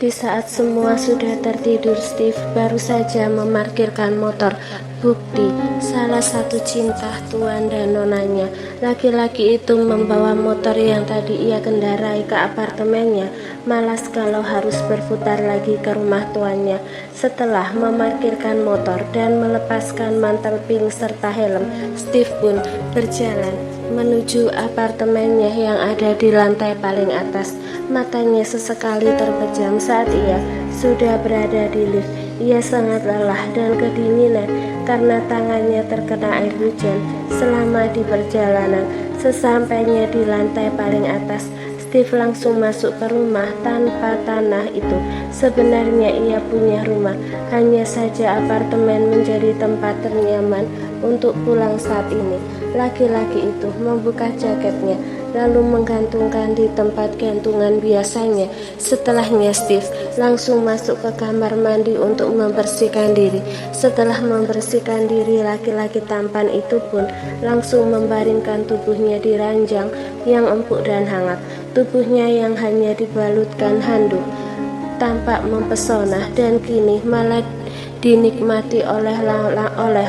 Di saat semua sudah tertidur, Steve baru saja memarkirkan motor. Bukti, salah satu cinta tuan dan nonanya. Laki-laki itu membawa motor yang tadi ia kendarai ke apartemennya. Malas kalau harus berputar lagi ke rumah tuannya. Setelah memarkirkan motor dan melepaskan mantel pink serta helm, Steve pun berjalan menuju apartemennya yang ada di lantai paling atas. Matanya sesekali terpejam saat ia sudah berada di lift. Ia sangat lelah dan kedinginan karena tangannya terkena air hujan selama di perjalanan. Sesampainya di lantai paling atas, Steve langsung masuk ke rumah tanpa tanah itu. Sebenarnya ia punya rumah, hanya saja apartemen menjadi tempat ternyaman untuk pulang saat ini. Laki-laki itu membuka jaketnya lalu menggantungkan di tempat gantungan biasanya. Setelahnya Steve langsung masuk ke kamar mandi untuk membersihkan diri. Setelah membersihkan diri, laki-laki tampan itu pun langsung membaringkan tubuhnya di ranjang yang empuk dan hangat. Tubuhnya yang hanya dibalutkan handuk tampak mempesona dan kini malah dinikmati oleh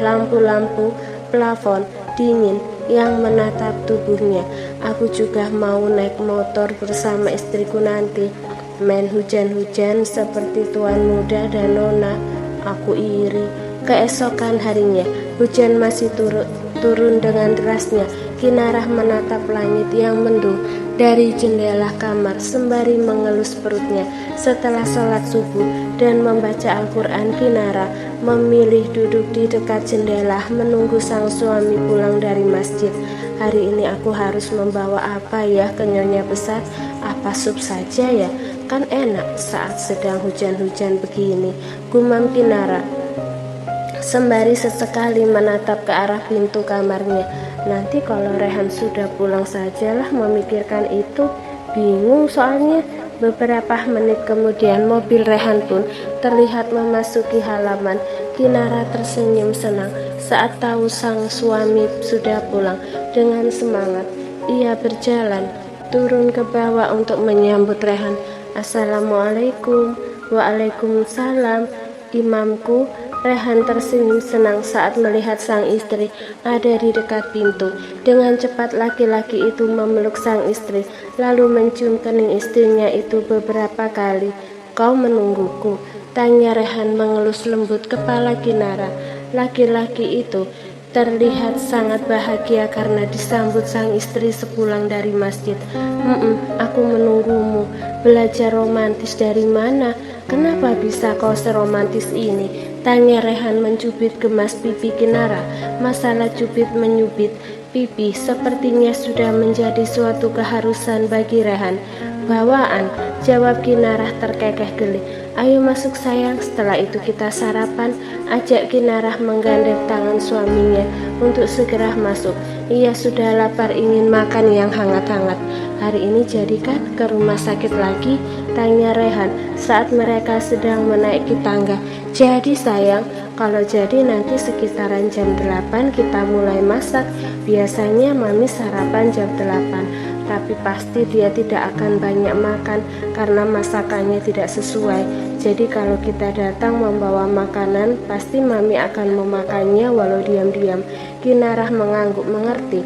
lampu-lampu plafon dingin yang menatap tubuhnya. Aku juga mau naik motor bersama istriku nanti, main hujan-hujan seperti tuan muda dan nona. Aku iri. Keesokan harinya, hujan masih turun dengan derasnya. Kinarah menatap langit yang mendung dari jendela kamar sembari mengelus perutnya. Setelah sholat subuh dan membaca Al-Quran, Kinara memilih duduk di dekat jendela menunggu sang suami pulang dari masjid. Hari ini aku harus membawa apa ya ke nyonya besar? Apa sup saja ya? Kan enak saat sedang hujan-hujan begini, gumam Kinara sembari sesekali menatap ke arah pintu kamarnya. Nanti kalau Rehan sudah pulang sajalah memikirkan itu. Bingung soalnya. Beberapa menit kemudian mobil Rehan pun terlihat memasuki halaman. Kinara tersenyum senang saat tahu sang suami sudah pulang. Dengan semangat ia berjalan turun ke bawah untuk menyambut Rehan. Assalamualaikum. Waalaikumsalam, imamku. Rehan tersenyum senang saat melihat sang istri ada di dekat pintu. Dengan cepat laki-laki itu memeluk sang istri, lalu mencium kening istrinya itu beberapa kali. Kau menungguku? Tanya Rehan mengelus lembut kepala Kinara. Laki-laki itu terlihat sangat bahagia karena disambut sang istri sepulang dari masjid. Aku menunggumu. Belajar romantis dari mana? Kenapa bisa kau seromantis ini? Tanya Rehan mencubit gemas pipi Kinara. Masalah cubit menyubit pipi sepertinya sudah menjadi suatu keharusan bagi Rehan. Bawaan, jawab Kinara terkekeh geli. Ayo masuk sayang, setelah itu kita sarapan. Ajak Kinara menggandeng tangan suaminya untuk segera masuk. Ia sudah lapar ingin makan yang hangat-hangat. Hari ini jadikan ke rumah sakit lagi? Tanya Rehan saat mereka sedang menaiki tangga. Jadi sayang, kalau jadi nanti sekitaran jam 8 kita mulai masak. Biasanya mami sarapan jam 8. Tapi pasti dia tidak akan banyak makan karena masakannya tidak sesuai. Jadi kalau kita datang membawa makanan, pasti mami akan memakannya walau diam-diam. Kinarah mengangguk mengerti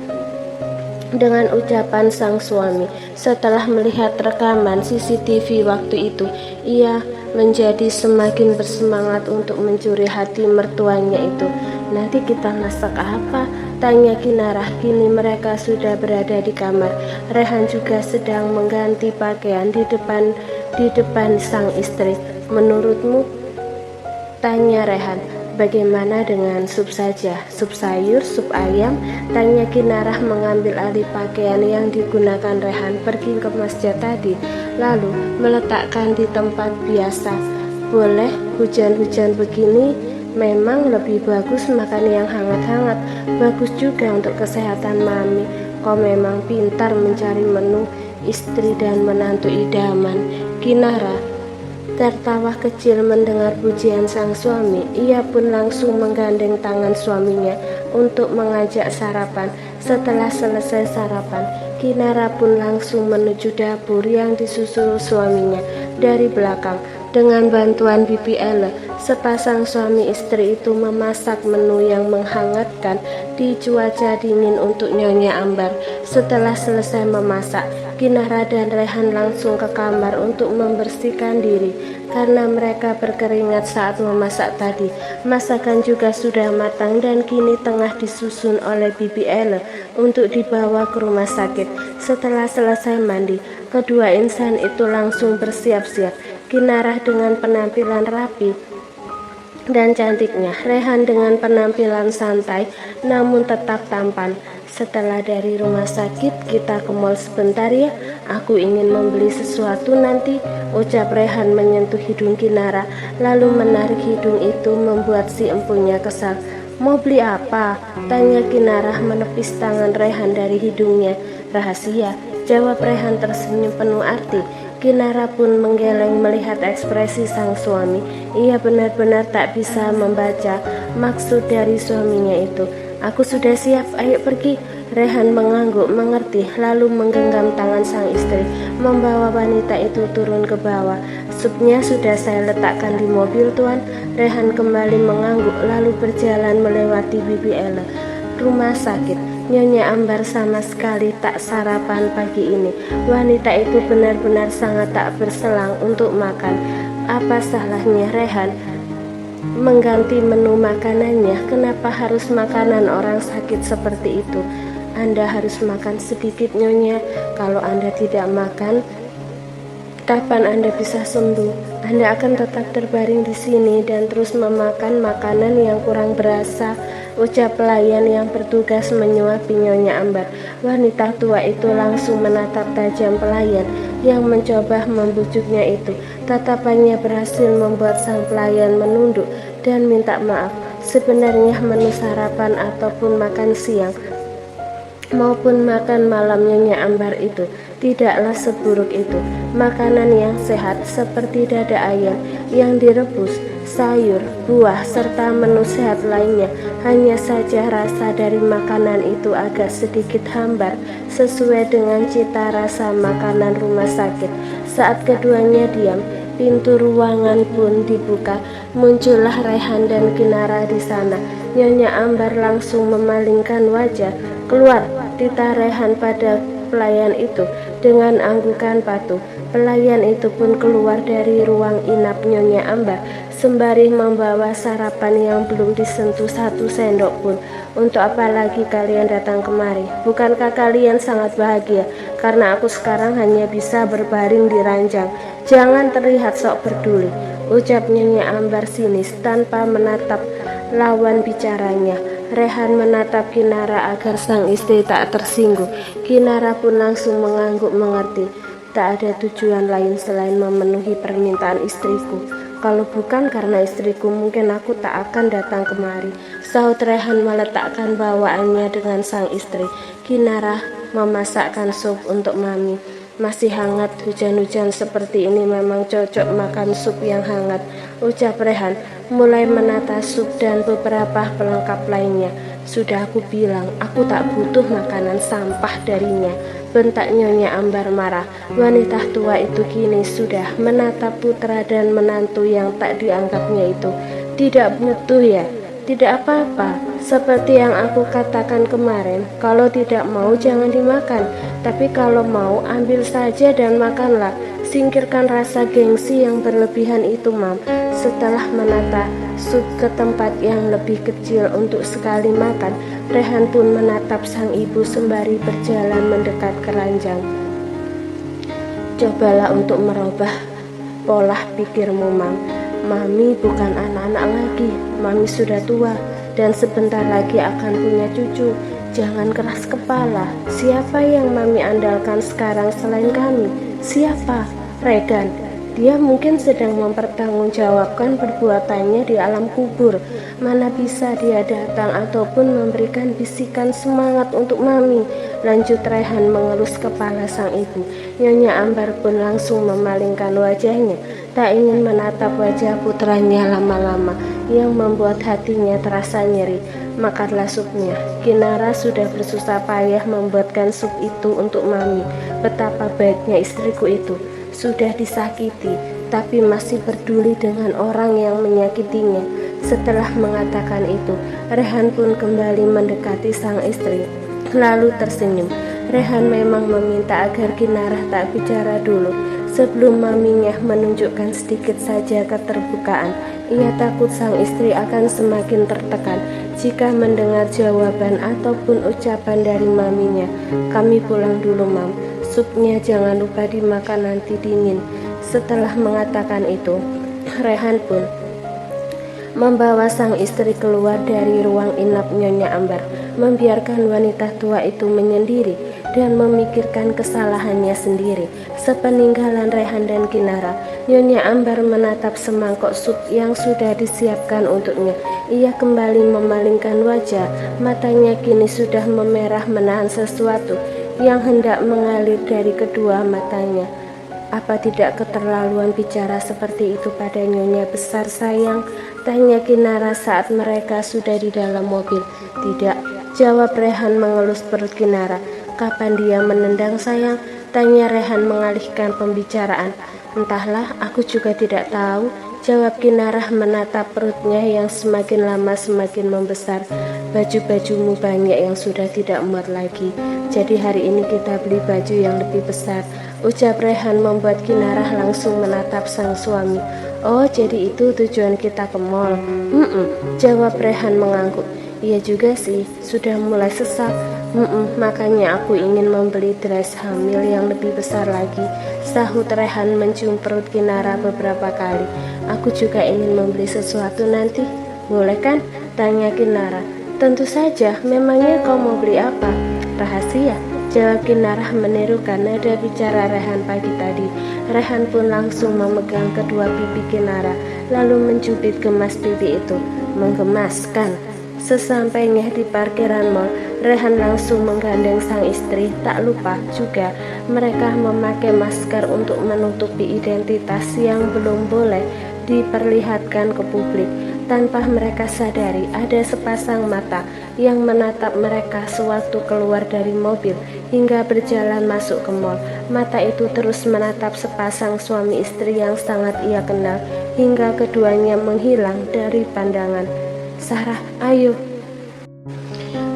dengan ucapan sang suami. Setelah melihat rekaman CCTV waktu itu, ia menjadi semakin bersemangat untuk mencuri hati mertuanya itu. Nanti kita masak apa? Tanya Kinarah. Kini mereka sudah berada di kamar. Rehan juga sedang mengganti pakaian di depan sang istri. Menurutmu? Tanya Rehan. Bagaimana dengan sup saja? Sup sayur, sup ayam? Tanya Kinarah mengambil alih pakaian yang digunakan Rehan pergi ke masjid tadi, lalu meletakkan di tempat biasa. Boleh, hujan-hujan begini memang lebih bagus makan yang hangat-hangat. Bagus juga untuk kesehatan mami. Kau memang pintar mencari menu istri dan menantu idaman. Kinara tertawa kecil mendengar pujian sang suami. Ia pun langsung menggandeng tangan suaminya untuk mengajak sarapan. Setelah selesai sarapan, Kinara pun langsung menuju dapur yang disusul suaminya dari belakang. Dengan bantuan Bibi Ele, sepasang suami istri itu memasak menu yang menghangatkan di cuaca dingin untuk Nyonya Ambar. Setelah selesai memasak, Kinara dan Rehan langsung ke kamar untuk membersihkan diri karena mereka berkeringat saat memasak tadi. Masakan juga sudah matang dan kini tengah disusun oleh Bibi Ele untuk dibawa ke rumah sakit. Setelah selesai mandi, kedua insan itu langsung bersiap-siap. Kinara dengan penampilan rapi dan cantiknya, Rehan dengan penampilan santai namun tetap tampan. Setelah dari rumah sakit, kita ke mall sebentar ya, aku ingin membeli sesuatu nanti, ucap Rehan menyentuh hidung Kinara, lalu menarik hidung itu membuat si empunya kesal. Mau beli apa? Tanya Kinara menepis tangan Rehan dari hidungnya. Rahasia, jawab Rehan tersenyum penuh arti. Kinara pun menggeleng melihat ekspresi sang suami. Ia benar-benar tak bisa membaca maksud dari suaminya itu. Aku sudah siap, ayo pergi. Rehan mengangguk mengerti, lalu menggenggam tangan sang istri, membawa wanita itu turun ke bawah. Supnya sudah saya letakkan di mobil, Tuan. Rehan kembali mengangguk, lalu berjalan melewati Bibi Ele. Rumah sakit. Nyonya Ambar sama sekali tak sarapan pagi ini. Wanita itu benar-benar sangat tak berselang untuk makan. Apa salahnya Rehan mengganti menu makanannya? Kenapa harus makanan orang sakit seperti itu? Anda harus makan sedikit, Nyonya. Kalau Anda tidak makan, kapan Anda bisa sembuh? Anda akan tetap terbaring di sini dan terus memakan makanan yang kurang berasa, ucap pelayan yang bertugas menyuapi Nyonya Ambar. Wanita tua itu langsung menatap tajam pelayan yang mencoba membujuknya itu. Tatapannya berhasil membuat sang pelayan menunduk dan minta maaf. Sebenarnya menu sarapan ataupun makan siang maupun makan malam Nyonya Ambar itu tidaklah seburuk itu. Makanan yang sehat seperti dada ayam yang direbus, sayur, buah, serta menu sehat lainnya. Hanya saja rasa dari makanan itu agak sedikit hambar sesuai dengan cita rasa makanan rumah sakit. Saat keduanya diam, pintu ruangan pun dibuka. Muncullah Rehan dan Kinara di sana. Nyonya Ambar langsung memalingkan wajah. Keluar, titah Rehan pada pelayan itu dengan anggukan patuh. Pelayan itu pun keluar dari ruang inap Nyonya Ambar sembari membawa sarapan yang belum disentuh satu sendok pun. Untuk apa lagi kalian datang kemari? Bukankah kalian sangat bahagia karena aku sekarang hanya bisa berbaring di ranjang? Jangan terlihat sok peduli, ucap Nyonya Ambar sinis tanpa menatap lawan bicaranya. Rehan menatap Kinara agar sang istri tak tersinggung. Kinara pun langsung mengangguk mengerti. Tak ada tujuan lain selain memenuhi permintaan istriku. Kalau bukan karena istriku, mungkin aku tak akan datang kemari, sahut Rehan meletakkan bawaannya dengan sang istri. Kinara memasakkan sup untuk Mami. Masih hangat, hujan-hujan seperti ini memang cocok makan sup yang hangat, ucap Rehan mulai menata sup dan beberapa pelengkap lainnya. Sudah aku bilang, aku tak butuh makanan sampah darinya, bentak Nyonya Ambar marah. Wanita tua itu kini sudah menatap putra dan menantu yang tak dianggapnya itu. Tidak butuh ya? Tidak apa-apa. Seperti yang aku katakan kemarin, kalau tidak mau jangan dimakan, tapi kalau mau ambil saja dan makanlah. Singkirkan rasa gengsi yang berlebihan itu, Mam. Setelah menata sup ke tempat yang lebih kecil untuk sekali makan, Rehan pun menatap sang ibu sembari berjalan mendekat ke ranjang. Cobalah untuk merubah pola pikirmu, Mam. Mami bukan anak-anak lagi. Mami sudah tua dan sebentar lagi akan punya cucu. Jangan keras kepala. Siapa yang Mami andalkan sekarang selain kami? Siapa? Regan. Dia mungkin sedang mempertanggungjawabkan perbuatannya di alam kubur. Mana bisa dia datang ataupun memberikan bisikan semangat untuk Mami, lanjut Rehan mengelus kepala sang ibu. Nyonya Ambar pun langsung memalingkan wajahnya, tak ingin menatap wajah putranya lama-lama yang membuat hatinya terasa nyeri. Makanlah supnya. Kinara sudah bersusah payah membuatkan sup itu untuk Mami. Betapa baiknya istriku itu. Sudah disakiti, tetapi masih peduli dengan orang yang menyakitinya. Setelah mengatakan itu, Rehan pun kembali mendekati sang istri, lalu tersenyum. Rehan memang meminta agar Kinarah tak bicara dulu sebelum maminya menunjukkan sedikit saja keterbukaan. Ia takut sang istri akan semakin tertekan jika mendengar jawaban ataupun ucapan dari maminya. Kami pulang dulu, Mam. Supnya jangan lupa dimakan, nanti dingin. Setelah mengatakan itu, Rehan pun membawa sang istri keluar dari ruang inap Nyonya Ambar, membiarkan wanita tua itu menyendiri dan memikirkan kesalahannya sendiri. Sepeninggalan Rehan dan Kinara, Nyonya Ambar menatap semangkok sup yang sudah disiapkan untuknya. Ia kembali memalingkan wajah, matanya kini sudah memerah menahan sesuatu yang hendak mengalir dari kedua matanya. Apa tidak keterlaluan bicara seperti itu pada Nyonya besar, sayang? Tanya Kinara saat mereka sudah di dalam mobil. Tidak, jawab Rehan mengelus perut Kinara. Kapan dia menendang, sayang? Tanya Rehan mengalihkan pembicaraan. Entahlah, aku juga tidak tahu, jawab Kinara menatap perutnya yang semakin lama semakin membesar. Baju-bajumu banyak yang sudah tidak muat lagi, jadi hari ini kita beli baju yang lebih besar, ucap Rehan membuat Kinara langsung menatap sang suami. Oh, jadi itu tujuan kita ke mall? Jawab Rehan mengangguk. Iya juga sih, sudah mulai sesak. Makanya aku ingin membeli dress hamil yang lebih besar lagi, sahut Rehan mencium perut Kinara beberapa kali. Aku juga ingin membeli sesuatu nanti. Boleh kan? Tanya Kinara. Tentu saja, memangnya kau mau beli apa? Rahasia, jawab Kinara menirukan nada bicara Rehan pagi tadi. Rehan pun langsung memegang kedua pipi Kinara, lalu mencubit gemas pipi itu. Menggemaskan. Sesampainya di parkiran mall, Rehan langsung menggandeng sang istri. Tak lupa juga mereka memakai masker untuk menutupi identitas yang belum boleh diperlihatkan ke publik. Tanpa mereka sadari, ada sepasang mata yang menatap mereka sewaktu keluar dari mobil hingga berjalan masuk ke mall. Mata itu terus menatap sepasang suami istri yang sangat ia kenal hingga keduanya menghilang dari pandangan. Sarah, ayo.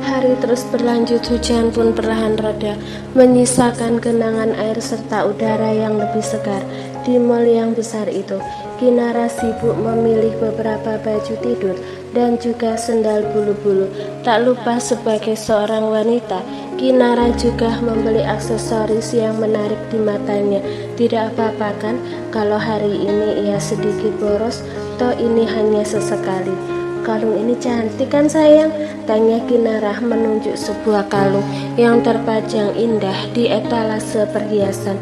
Hari terus berlanjut, hujan pun perlahan reda, menyisakan genangan air serta udara yang lebih segar. Di mall yang besar itu, Kinara sibuk memilih beberapa baju tidur dan juga sendal bulu-bulu. Tak lupa sebagai seorang wanita, Kinara juga membeli aksesoris yang menarik di matanya. Tidak apa-apa kan kalau hari ini ia sedikit boros, toh ini hanya sesekali. Kalung ini cantik kan, sayang? Tanya Kinara menunjuk sebuah kalung yang terpajang indah di etalase perhiasan.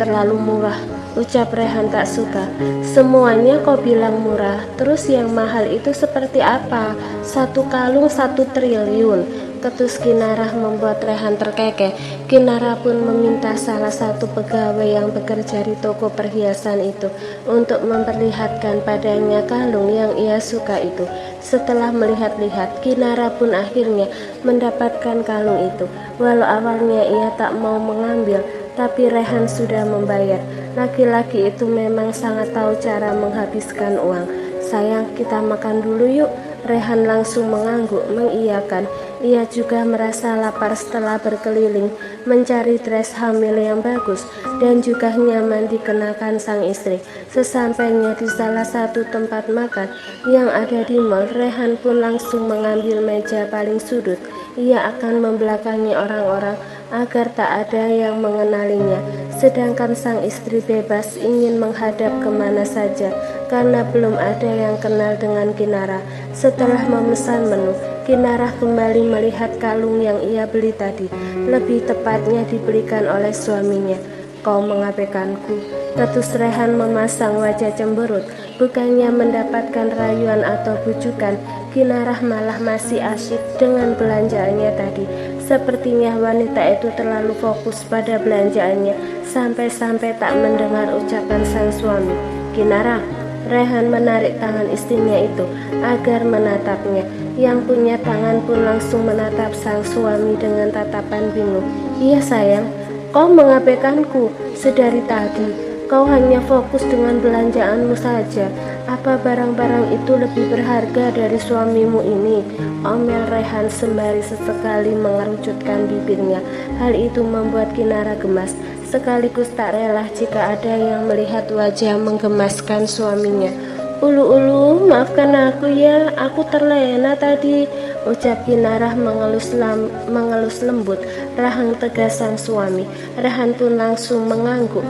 Terlalu murah, ucap Rehan tak suka. Semuanya kau bilang murah, terus yang mahal itu seperti apa? Satu kalung 1 triliun, ketus Kinara membuat Rehan terkekeh. Kinara pun meminta salah satu pegawai yang bekerja di toko perhiasan itu untuk memperlihatkan padanya kalung yang ia suka itu. Setelah melihat-lihat, Kinara pun akhirnya mendapatkan kalung itu. Walau awalnya ia tak mau mengambil, tapi Rehan sudah membayar. Laki-laki itu memang sangat tahu cara menghabiskan uang. Sayang, kita makan dulu yuk. Rehan langsung mengangguk mengiyakan. Ia juga merasa lapar setelah berkeliling mencari dress hamil yang bagus dan juga nyaman dikenakan sang istri. Sesampainya di salah satu tempat makan yang ada di mall, Rehan pun langsung mengambil meja paling sudut. Ia akan membelakangi orang-orang agar tak ada yang mengenalinya, sedangkan sang istri bebas ingin menghadap kemana saja karena belum ada yang kenal dengan Kinara. Setelah memesan menu, Kinara kembali melihat kalung yang ia beli tadi, lebih tepatnya dibelikan oleh suaminya. Kau mengabaikanku, ketus Rehan memasang wajah cemberut. Bukannya mendapatkan rayuan atau bujukan, Kinara malah masih asyik dengan belanjaannya tadi. Sepertinya wanita itu terlalu fokus pada belanjaannya sampai-sampai tak mendengar ucapan sang suami. Kinara, Rehan menarik tangan istrinya itu agar menatapnya. Yang punya tangan pun langsung menatap sang suami dengan tatapan bingung. Iya sayang, kau mengabaikanku sedari tadi, Kau hanya fokus dengan belanjaanmu saja. Apa barang-barang itu lebih berharga dari suamimu ini? Omel Rehan sembari sesekali mengerucutkan bibirnya. Hal itu membuat Kinara gemas, sekaligus tak rela jika ada yang melihat wajah menggemaskan suaminya. Ulu, maafkan aku ya, aku terlena tadi, ucap Kinara mengelus lembut rahang tegas sang suami. Rehan pun langsung mengangguk,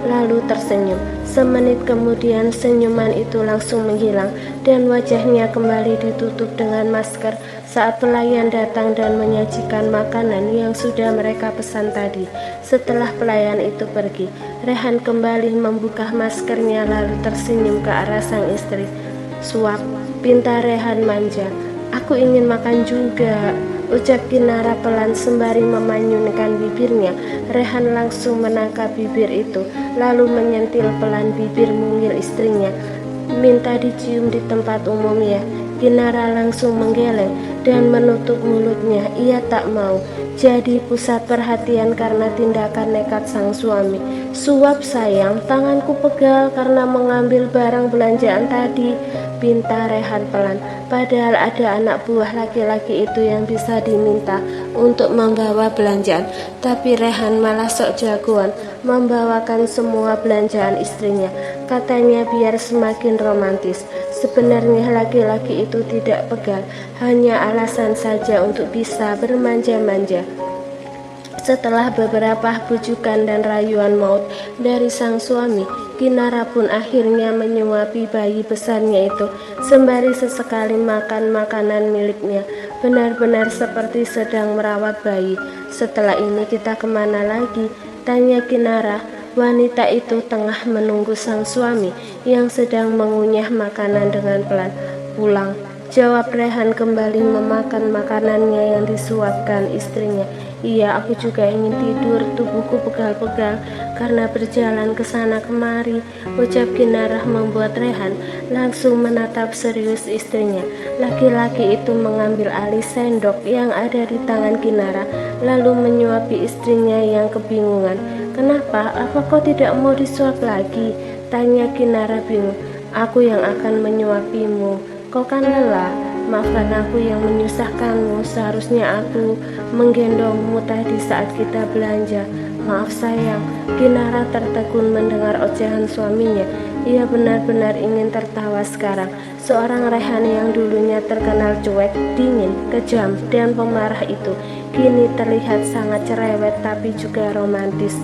lalu tersenyum. Semenit kemudian senyuman itu langsung menghilang dan wajahnya kembali ditutup dengan masker saat pelayan datang dan menyajikan makanan yang sudah mereka pesan tadi. Setelah pelayan itu pergi, Rehan kembali membuka maskernya lalu tersenyum ke arah sang istri. Suap, pinta Rehan manja. Aku ingin makan juga, ucap Kinara pelan sembari memanyunkan bibirnya. Rehan langsung menangkap bibir itu, lalu menyentil pelan bibir mungil istrinya. Minta dicium di tempat umum ya. Kinara langsung menggeleng dan menutup mulutnya. Ia tak mau jadi pusat perhatian karena tindakan nekat sang suami. Suap sayang, tanganku pegal karena mengambil barang belanjaan tadi, pinta Rehan pelan. Padahal ada anak buah laki-laki itu yang bisa diminta untuk membawa belanjaan, tapi Rehan malah sok jagoan membawakan semua belanjaan istrinya. Katanya biar semakin romantis. Sebenarnya laki-laki itu tidak pegal, hanya alasan saja untuk bisa bermanja-manja. Setelah beberapa bujukan dan rayuan maut dari sang suami, Kinara pun akhirnya menyuapi bayi besarnya itu sembari sesekali makan makanan miliknya. Benar-benar seperti sedang merawat bayi. Setelah ini kita kemana lagi? Tanya Kinara. Wanita itu tengah menunggu sang suami yang sedang mengunyah makanan dengan pelan. Pulang, jawab Rehan kembali memakan makanannya yang disuapkan istrinya. Iya, aku juga ingin tidur, tubuhku pegal-pegal karena berjalan ke sana kemari, ucap Kinara membuat Rehan langsung menatap serius istrinya. Laki-laki itu mengambil alih sendok yang ada di tangan Kinara, lalu menyuapi istrinya yang kebingungan. Kenapa? Apa kau tidak mau disuap lagi? Tanya Kinara bingung. Aku yang akan menyuapimu. Kau kan lelah. Maafkan aku yang menyusahkanmu. Seharusnya aku menggendongmu tadi saat kita belanja. Maaf sayang. Kinara tertegun mendengar ocehan suaminya. Ia benar-benar ingin tertawa sekarang. Seorang Rehan yang dulunya terkenal cuek, dingin, kejam, dan pemarah itu kini terlihat sangat cerewet tapi juga romantis.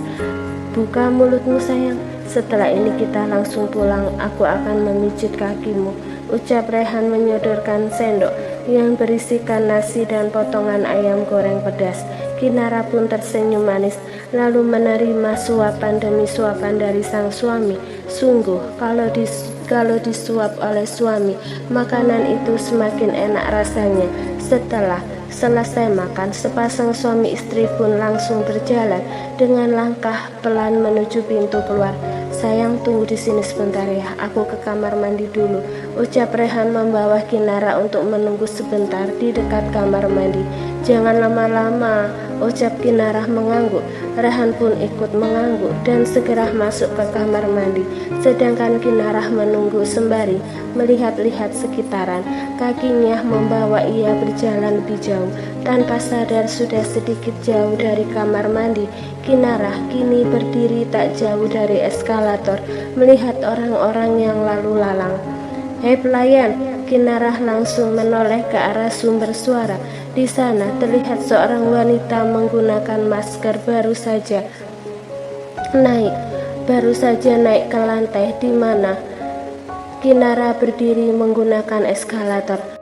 Buka mulutmu sayang, setelah ini kita langsung pulang, aku akan memijit kakimu, ucap Rehan menyodorkan sendok yang berisikan nasi dan potongan ayam goreng pedas. Kinara pun tersenyum manis lalu menerima suapan demi suapan dari sang suami. Sungguh kalau disuap oleh suami, makanan itu semakin enak rasanya. Setelah selesai makan, sepasang suami istri pun langsung berjalan dengan langkah pelan menuju pintu keluar. Sayang, tunggu di sini sebentar ya, aku ke kamar mandi dulu, ucap Rehan membawa Kinara untuk menunggu sebentar di dekat kamar mandi. Jangan lama-lama, ucap Kinara mengangguk. Rehan pun ikut mengangguk dan segera masuk ke kamar mandi. Sedangkan Kinara menunggu sembari melihat-lihat sekitaran. Kakinya membawa ia berjalan lebih jauh. Tanpa sadar sudah sedikit jauh dari kamar mandi. Kinara kini berdiri tak jauh dari eskalator, melihat orang-orang yang lalu lalang. Hei pelayan, Kinara langsung menoleh ke arah sumber suara. Di sana terlihat seorang wanita menggunakan masker baru saja naik ke lantai di mana Kinara berdiri menggunakan eskalator.